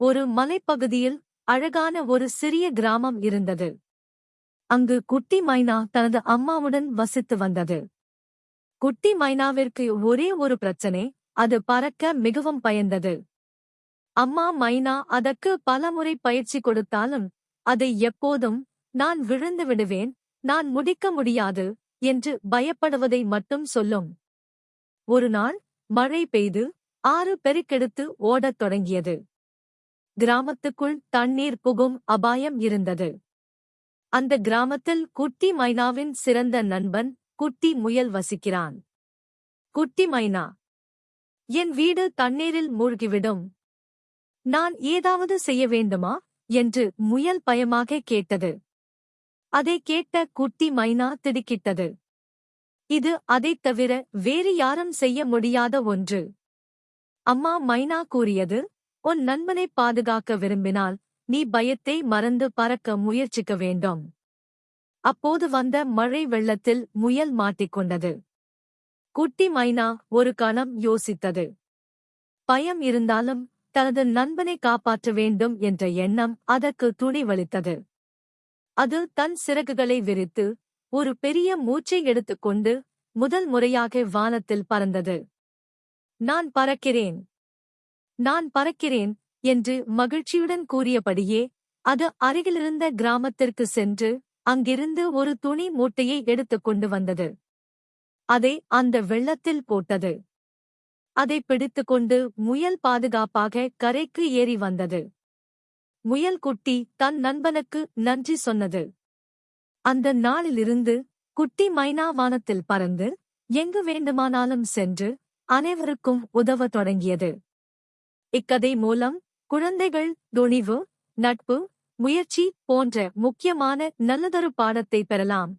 ஒரு மலைப்பகுதியில் அழகான ஒரு சிறிய கிராமம் இருந்தது. அங்கு குட்டி மைனா தனது அம்மாவுடன் வசித்து வந்தது. குட்டி மைனாவிற்கு ஒரே ஒரு பிரச்சனை, அது பறக்க மிகவும் பயந்தது. அம்மா மைனா அதற்கு பலமுறை பயிற்சி கொடுத்தாலும் அதை எப்போதும் நான் விழுந்து விடுவேன், நான் முடிக்க முடியாது என்று பயப்படுவதை மட்டும் சொல்லும். ஒருநாள் மழை பெய்து ஆறு பெருக்கெடுத்து ஓடத் தொடங்கியது. கிராமத்துக்குள் தண்ணீர் புகும் அபாயம் இருந்தது. அந்த கிராமத்தில் குட்டி மைனாவின் சிறந்த நண்பன் குட்டி முயல் வசிக்கிறான். குட்டி மைனா, என் வீடு தண்ணீரில் மூழ்கிவிடும். நான் ஏதாவது செய்ய வேண்டுமா என்று முயல் பயமாக கேட்டது. அதை கேட்ட குட்டி மைனா திடுக்கிட்டது. இது அதைத் தவிர வேறு யாரும் செய்ய முடியாத ஒன்று. அம்மா மைனா கூறியது, உன் நண்பனை பாதுகாக்க விரும்பினால் நீ பயத்தை மறந்து பறக்க முயற்சிக்க வேண்டும். அப்போது வந்த மழை வெள்ளத்தில் முயல் மாட்டிக்கொண்டது. குட்டி மைனா ஒரு கணம் யோசித்தது. பயம் இருந்தாலும் தனது நண்பனை காப்பாற்ற வேண்டும் என்ற எண்ணம் அதற்கு துணிவளித்தது. அது தன் சிறகுகளை விரித்து ஒரு பெரிய மூச்சை எடுத்துக்கொண்டு முதல் முறையாக வானத்தில் பறந்தது. நான் பறக்கிறேன், நான் பறக்கிறேன் என்று மகிழ்ச்சியுடன் கூறியபடியே அது அருகிலிருந்த கிராமத்திற்கு சென்று அங்கிருந்து ஒரு துணி மூட்டையை எடுத்துக்கொண்டு வந்தது. அதை அந்த வெள்ளத்தில் போட்டது. அதை பிடித்துக்கொண்டு முயல் பாதுகாப்பாக கரைக்கு ஏறி வந்தது. முயல் குட்டி தன் நண்பனுக்கு நன்றி சொன்னது. அந்த நாளிலிருந்து குட்டி மைனா வானத்தில் பறந்து எங்கு வேண்டுமானாலும் சென்று அனைவருக்கும் உதவத் தொடங்கியது. இக்கதை மூலம் குழந்தைகள் துணிவு, நட்பு, முயற்சி போன்ற முக்கியமான நல்லதொரு பாடத்தை பெறலாம்.